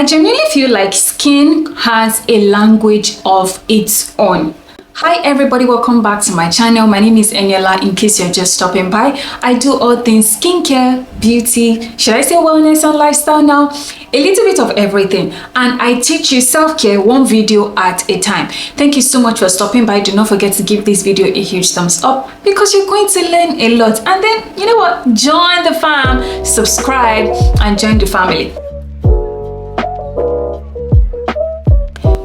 I genuinely feel like skin has a language of its own. Hi everybody, welcome back to my channel. My name is Eniola. In case you're just stopping by, I do all things skincare, beauty, should I say wellness and lifestyle now? A little bit of everything, and I teach you self-care one video at a time. Thank you so much for stopping by. Do not forget to give this video a huge thumbs up because you're going to learn a lot. And then, you know what? Join the fam, subscribe, and join the family.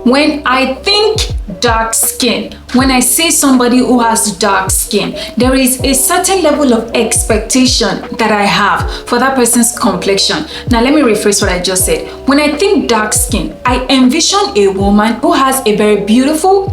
When I think dark skin, when I say somebody who has dark skin, there is a certain level of expectation that I have for that person's complexion. Now let me rephrase what I just said. When I think dark skin, I envision a woman who has a very beautiful,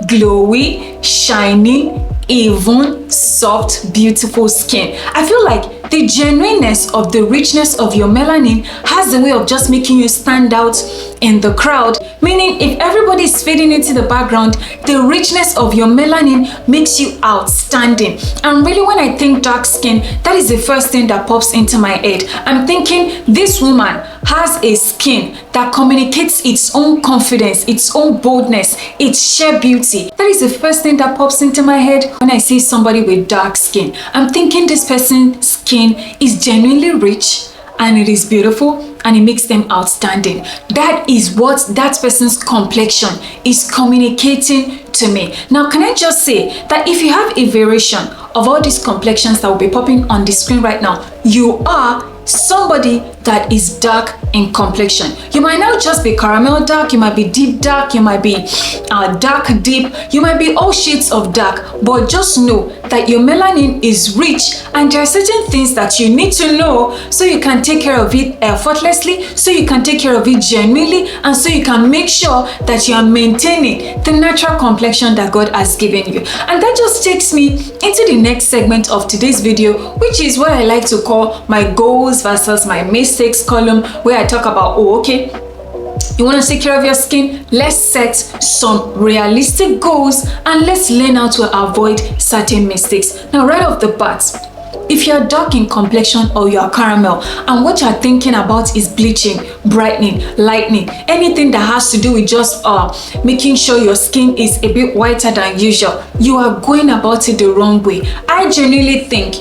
glowy, shiny, even soft, beautiful skin. I feel like the genuineness of the richness of your melanin has a way of just making you stand out in the crowd. Meaning, if everybody is fading into the background, the richness of your melanin makes you outstanding. And really, when I think dark skin, that is the first thing that pops into my head. I'm thinking this woman has a skin that communicates its own confidence, its own boldness, its sheer beauty. That is the first thing that pops into my head when I see somebody with dark skin. I'm thinking this person's skin is genuinely rich and it is beautiful and it makes them outstanding. That is what that person's complexion is communicating to me. Now, can I just say that if you have a variation of all these complexions that will be popping on the screen right now, you are somebody that is dark in complexion. You might not just be caramel dark, you might be deep dark, you might be dark deep, you might be all shades of dark, but just know that your melanin is rich and there are certain things that you need to know so you can take care of it effortlessly, so you can take care of it genuinely, and so you can make sure that you are maintaining the natural complexion that God has given you. And that just takes me into the next segment of today's video, which is what I like to call my goals versus my mistakes column, where I talk about, oh, okay, you want to take care of your skin? Let's set some realistic goals and let's learn how to avoid certain mistakes. Now, right off the bat, if you're dark in complexion or you're caramel and what you're thinking about is bleaching, brightening, lightening, anything that has to do with just making sure your skin is a bit whiter than usual, you are going about it the wrong way. I genuinely think,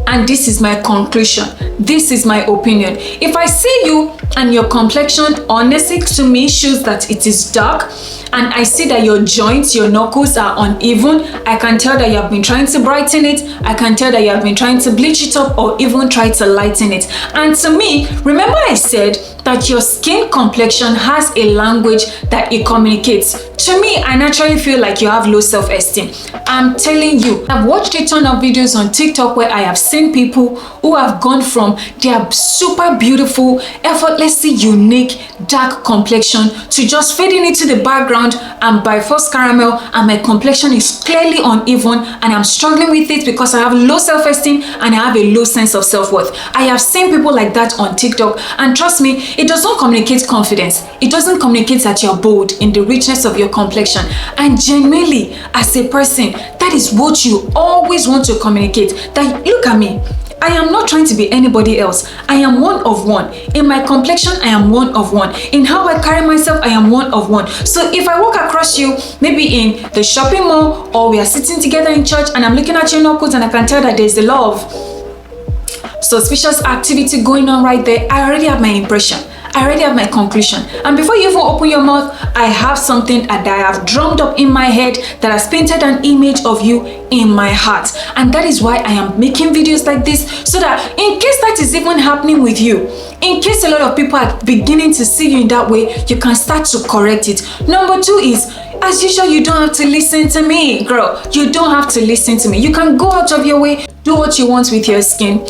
and this is my conclusion, this is my opinion, if I see you and your complexion honestly to me shows that it is dark, and I see that your joints, your knuckles are uneven, I can tell that you have been trying to brighten it, I can tell that you have been trying to bleach it up or even try to lighten it. And to me, remember I said that your skin complexion has a language that it communicates. To me, I naturally feel like you have low self-esteem. I'm telling you, I've watched a ton of videos on TikTok where I have seen people who have gone from their super beautiful, effortlessly unique, dark complexion to just fading into the background and by force caramel, and my complexion is clearly uneven and I'm struggling with it because I have low self-esteem and I have a low sense of self-worth. I have seen people like that on TikTok, and trust me, it does not communicate confidence. It doesn't communicate that you're bold in the richness of your complexion. And genuinely, as a person, that is what you always want to communicate. That, look at me, I am not trying to be anybody else. I am one of one. In my complexion, I am one of one. In how I carry myself, I am one of one. So if I walk across you, maybe in the shopping mall, or we are sitting together in church and I'm looking at your knuckles and I can tell that there's a lot of suspicious activity going on right there, I already have my impression. I already have my conclusion. And before you even open your mouth, I have something that I have drummed up in my head that has painted an image of you in my heart. And that is why I am making videos like this, so that in case that is even happening with you, in case a lot of people are beginning to see you in that way, you can start to correct it. Number two is, as usual, you don't have to listen to me, girl. You don't have to listen to me. You can go out of your way, do what you want with your skin,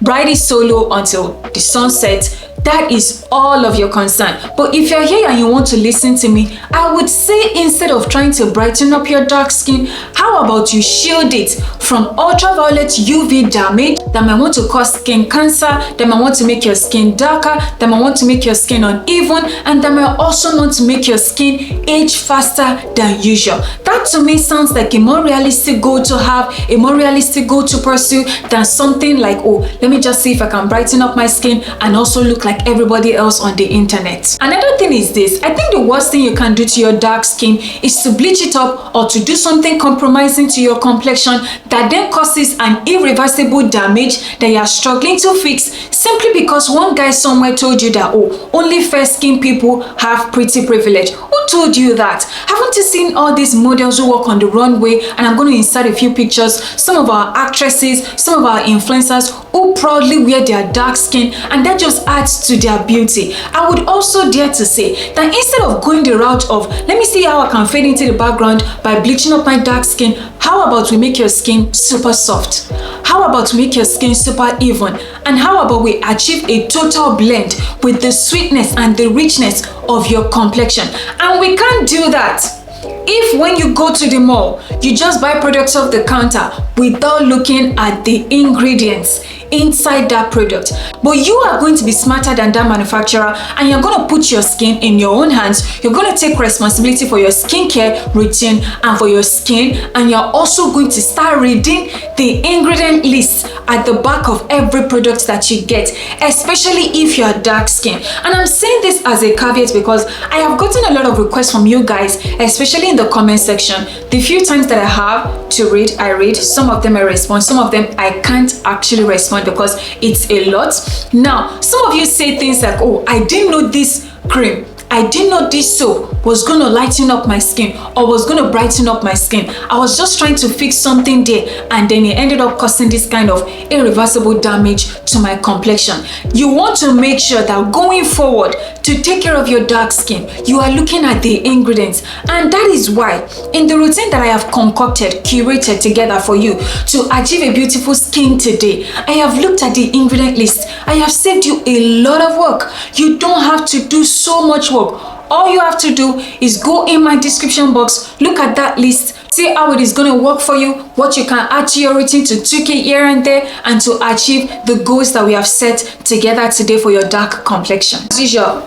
ride it solo until the sun sets. That is all of your concern. But if you're here and you want to listen to me, I would say, instead of trying to brighten up your dark skin, how about you shield it from ultraviolet UV damage that might want to cause skin cancer, that might want to make your skin darker, that might want to make your skin uneven, and that might also want to make your skin age faster than usual. That to me sounds like a more realistic goal to have, a more realistic goal to pursue than something like, oh, let let me just see if I can brighten up my skin and also look like everybody else on the internet. Another thing is this: I think the worst thing you can do to your dark skin is to bleach it up or to do something compromising to your complexion that then causes an irreversible damage that you are struggling to fix simply because one guy somewhere told you that, oh, only fair skin people have pretty privilege. Who told you that? Haven't you seen all these models who walk on the runway? And I'm going to insert a few pictures. Some of our actresses, some of our influencers who proudly wear their dark skin, and that just adds to their beauty. I would also dare to say that instead of going the route of, let me see how I can fade into the background by bleaching up my dark skin, how about we make your skin super soft? How about we make your skin super even? And how about we achieve a total blend with the sweetness and the richness of your complexion? And we can't do that if when you go to the mall, you just buy products off the counter without looking at the ingredients inside that product. But you are going to be smarter than that manufacturer, and you're going to put your skin in your own hands. You're going to take responsibility for your skincare routine and for your skin, and you're also going to start reading the ingredient list at the back of every product that you get, especially if you're dark skin. And I'm saying this as a caveat because I have gotten a lot of requests from you guys, especially in the comment section. The few times that I have to read, I read. Some of them I respond, some of them I can't actually respond because it's a lot. Now, some of you say things like, oh, I didn't know this cream, I didn't know this soap was going to lighten up my skin or was going to brighten up my skin. I was just trying to fix something there, and then it ended up causing this kind of irreversible damage to my complexion. You want to make sure that going forward, to take care of your dark skin, you are looking at the ingredients. And that is why in the routine that I have concocted, curated together for you to achieve a beautiful skin today, I have looked at the ingredient list. I have saved you a lot of work. You don't have to do so much work. All you have to do is go in my description box, look at that list, see how it is going to work for you, what you can add to your routine to tweak it here and there, and to achieve the goals that we have set together today for your dark complexion. As usual,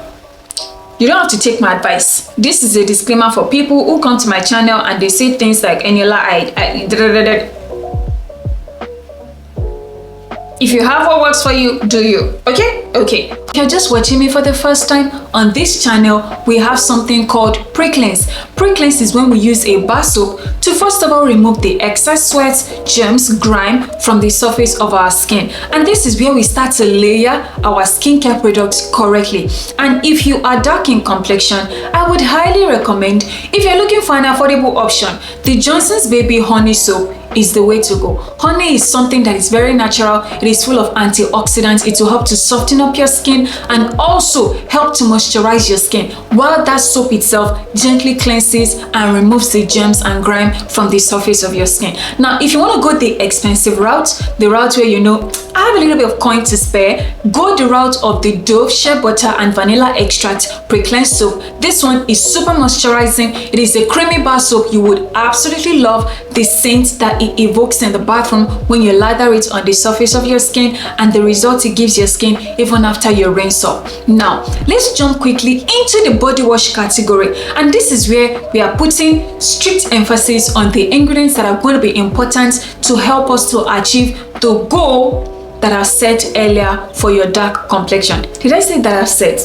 you don't have to take my advice. This is a disclaimer for people who come to my channel and they say things like, Eniola, if you have what works for you, do you? Okay? Okay. If you're just watching me for the first time, on this channel, we have something called pre-cleanse. Pre-cleanse is when we use a bar soap to first of all remove the excess sweat, germs, grime from the surface of our skin. And this is where we start to layer our skincare products correctly. And if you are dark in complexion, I would highly recommend, if you're looking for an affordable option, the Johnson's Baby Honey Soap is the way to go. Honey is something that is very natural. It is full of antioxidants. It will help to soften up your skin and also help to moisturize your skin, while that soap itself gently cleanses and removes the germs and grime from the surface of your skin. Now, if you want to go the expensive route, the route where I have a little bit of coin to spare, go the route of the Dove Shea Butter and Vanilla Extract Pre-Cleanse Soap. This one is super moisturizing. It is a creamy bar soap. You would absolutely love the scent that it evokes in the bathroom when you lather it on the surface of your skin, and the result it gives your skin even after you rinse up. Now, let's jump quickly into the body wash category, and this is where we are putting strict emphasis on the ingredients that are going to be important to help us to achieve the goal that I set earlier for your dark complexion. Did I say that I set?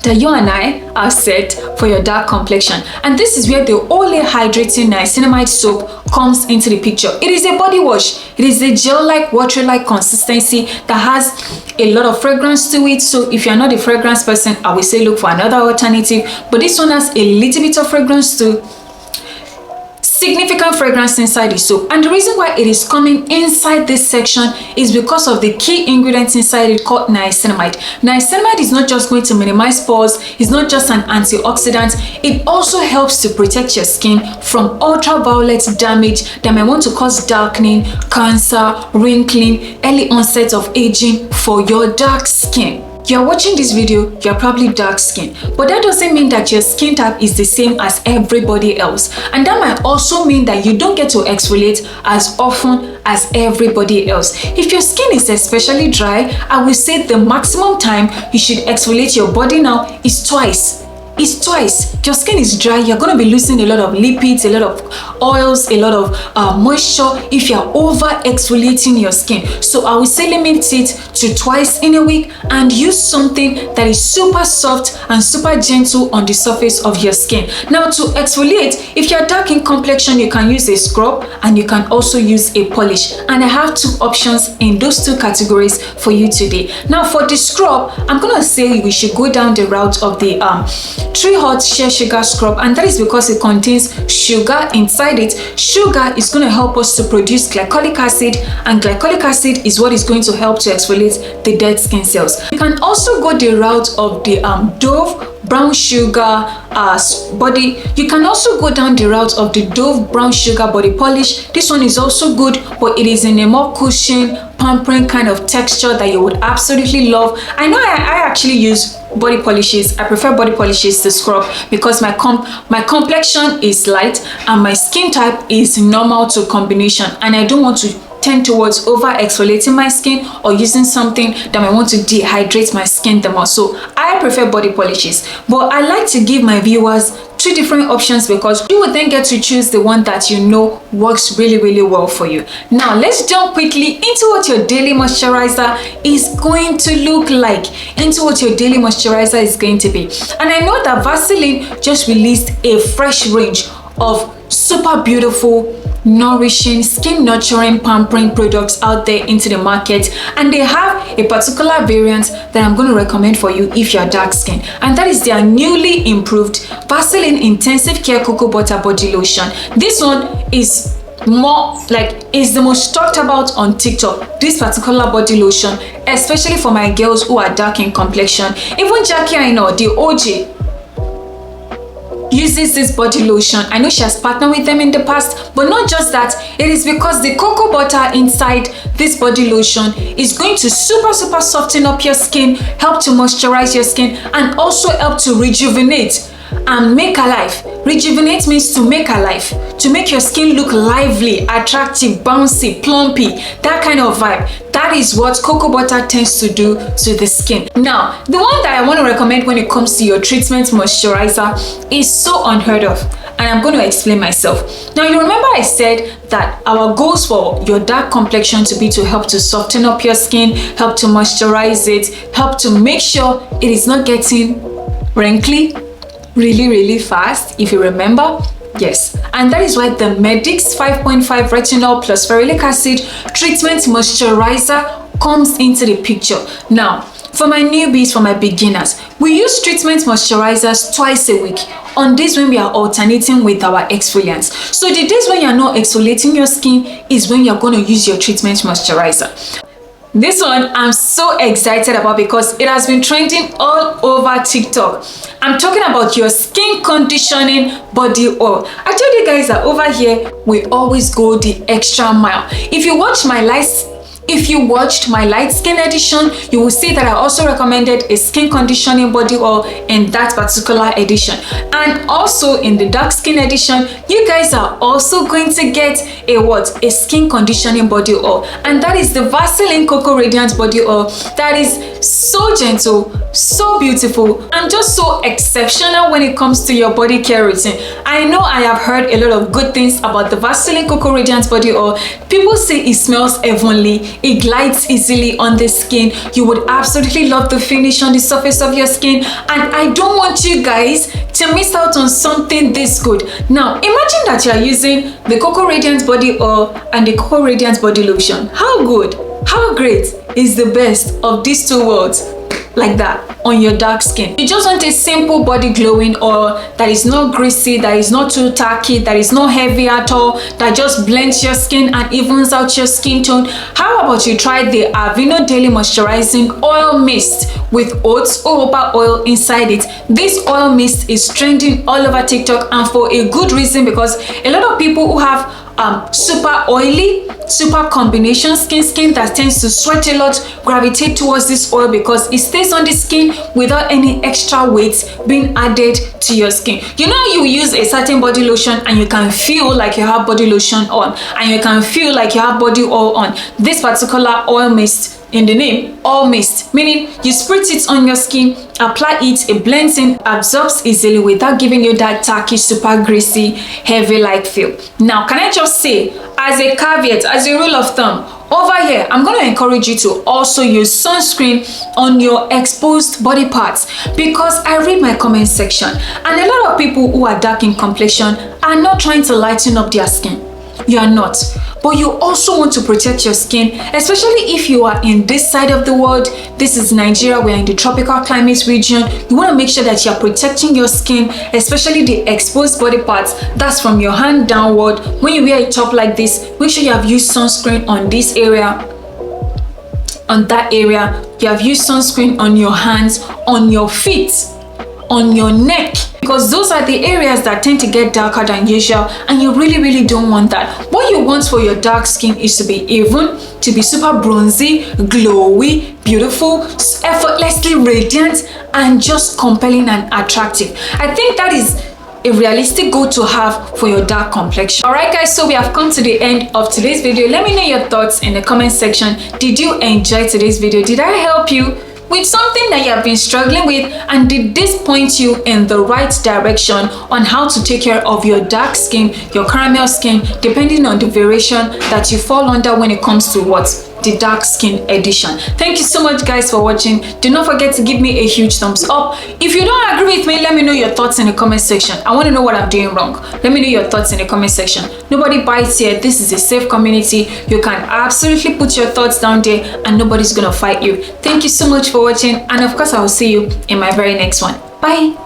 That you and I are set for your dark complexion. And this is where the Olay Hydrating Niacinamide Soap comes into the picture. It is a body wash. It is a gel-like, water-like consistency that has a lot of fragrance to it. So if you're not a fragrance person, I will say look for another alternative. But this one has a little bit of fragrance too. Significant fragrance inside the soap, and the reason why it is coming inside this section is because of the key ingredients inside it called niacinamide. Niacinamide is not just going to minimize pores, it's not just an antioxidant, it also helps to protect your skin from ultraviolet damage that may want to cause darkening, cancer, wrinkling, early onset of aging for your dark skin. You're watching this video, you're probably dark skin, but that doesn't mean that your skin type is the same as everybody else. And that might also mean that you don't get to exfoliate as often as everybody else. If your skin is especially dry, I will say the maximum time you should exfoliate your body now is twice is twice. Your skin is dry, you're going to be losing a lot of lipids, a lot of oils, a lot of moisture if you're over exfoliating your skin. So I would say limit it to twice in a week and use something that is super soft and super gentle on the surface of your skin. Now, to exfoliate, if you're dark in complexion, you can use a scrub and you can also use a polish. And I have two options in those two categories for you today. Now, for the scrub, I'm gonna say we should go down the route of the Tree Hut Shea Sugar Scrub, and that is because it contains sugar inside it. Sugar is going to help us to produce glycolic acid, and glycolic acid is what is going to help to exfoliate the dead skin cells. You can also go the route of the Dove brown sugar body. You can also go down the route of the Dove brown sugar body polish. This one is also good, but it is in a more cushion, pampering kind of texture that you would absolutely love. I know I actually use body polishes. I prefer body polishes to scrub because my complexion is light and my skin type is normal to combination, and I don't want to tend towards over exfoliating my skin or using something that might want to dehydrate my skin the more. So I prefer body polishes, but I like to give my viewers two different options because you will then get to choose the one that you know works really well for you. Now let's jump quickly into what your daily moisturizer is going to look like, into what your daily moisturizer is going to be. And I know that Vaseline just released a fresh range of super beautiful, nourishing, skin nurturing, pampering products out there into the market, and they have a particular variant that I'm going to recommend for you if you're dark skin, and that is their newly improved Vaseline Intensive Care Cocoa Butter Body Lotion. This one is the most talked about on TikTok, this particular body lotion, especially for my girls who are dark in complexion. Even Jackie, I know, the OG, uses this body lotion. I know she has partnered with them in the past, but not just that, it is because the cocoa butter inside this body lotion is going to super soften up your skin, help to moisturize your skin, and also help to rejuvenate and make alive. Rejuvenate means to make alive, to make your skin look lively, attractive, bouncy, plumpy, that kind of vibe. That is what cocoa butter tends to do to the skin. Now, the one that I want to recommend when it comes to your treatment moisturizer is so unheard of, and I'm going to explain myself. Now, you remember I said that our goals for your dark complexion to be to help to soften up your skin, help to moisturize it, help to make sure it is not getting wrinkly really fast, if you remember. Yes, and that is why the Medix 5.5 retinol plus ferulic acid treatment moisturizer comes into the picture. Now, for my newbies, for my beginners, we use treatment moisturizers twice a week on days when we are alternating with our exfoliants. So the days when you're not exfoliating your skin is when you're going to use your treatment moisturizer. This one I'm so excited about because it has been trending all over TikTok. I'm talking about your skin conditioning body oil. I told you guys that over here we always go the extra mile. If you watched my light skin edition, you will see that I also recommended a skin conditioning body oil in that particular edition. And also in the dark skin edition, you guys are also going to get a skin conditioning body oil, and that is the Vaseline Cocoa Radiant body oil that is so gentle, so beautiful, and just so exceptional when it comes to your body care routine. I know I have heard a lot of good things about the Vaseline Cocoa Radiant body oil. People say it smells heavenly, it glides easily on the skin. You would absolutely love the finish on the surface of your skin, and I don't want you guys to miss out on something this good. Now, imagine that you are using the Cocoa Radiant body oil and the Cocoa Radiant body lotion. How good, how great is the best of these two worlds like that on your dark skin? You just want a simple body glowing oil that is not greasy, that is not too tacky, that is not heavy at all, that just blends your skin and evens out your skin tone. How about you try the Aveeno Daily Moisturizing Oil Mist with oats jojoba oil inside it? This oil mist is trending all over TikTok, and for a good reason, because a lot of people who have super oily, super combination skin that tends to sweat a lot gravitate towards this oil because it stays on the skin without any extra weight being added to your skin. You know, you use a certain body lotion and you can feel like you have body lotion on, and you can feel like you have body oil on. This particular oil mist, in the name, oil mist, meaning you spritz it on your skin apply it, it blends in, absorbs easily without giving you that tacky, super greasy, heavy like feel. Now, can I just say, as a caveat, as a rule of thumb, over here, I'm going to encourage you to also use sunscreen on your exposed body parts, because I read my comment section and a lot of people who are dark in complexion are not trying to lighten up their skin. You are not. But you also want to protect your skin, especially if you are in this side of the world. This is Nigeria, we're in the tropical climate region. You want to make sure that you're protecting your skin, especially the exposed body parts. That's from your hand downward. When you wear a top like this, make sure you have used sunscreen on this area, on that area. You have used sunscreen on your hands, on your feet, on your neck, because those are the areas that tend to get darker than usual, and you really don't want that. What you want for your dark skin is to be even, to be super bronzy, glowy, beautiful, effortlessly radiant, and just compelling and attractive. I think that is a realistic goal to have for your dark complexion. Alright guys, so we have come to the end of today's video. Let me know your thoughts in the comment section. Did you enjoy today's video? Did I help you with something that you have been struggling with, and did this point you in the right direction on how to take care of your dark skin, your caramel skin, depending on the variation that you fall under when it comes to the dark skin edition? Thank you so much guys for watching. Do not forget to give me a huge thumbs up. If you don't agree with me, let me know your thoughts in the comment section. I want to know what I'm doing wrong. Let me know your thoughts in the comment section. Nobody bites here. This is a safe community. You can absolutely put your thoughts down there and nobody's gonna fight you. Thank you so much for watching, and of course I will see you in my very next one. Bye.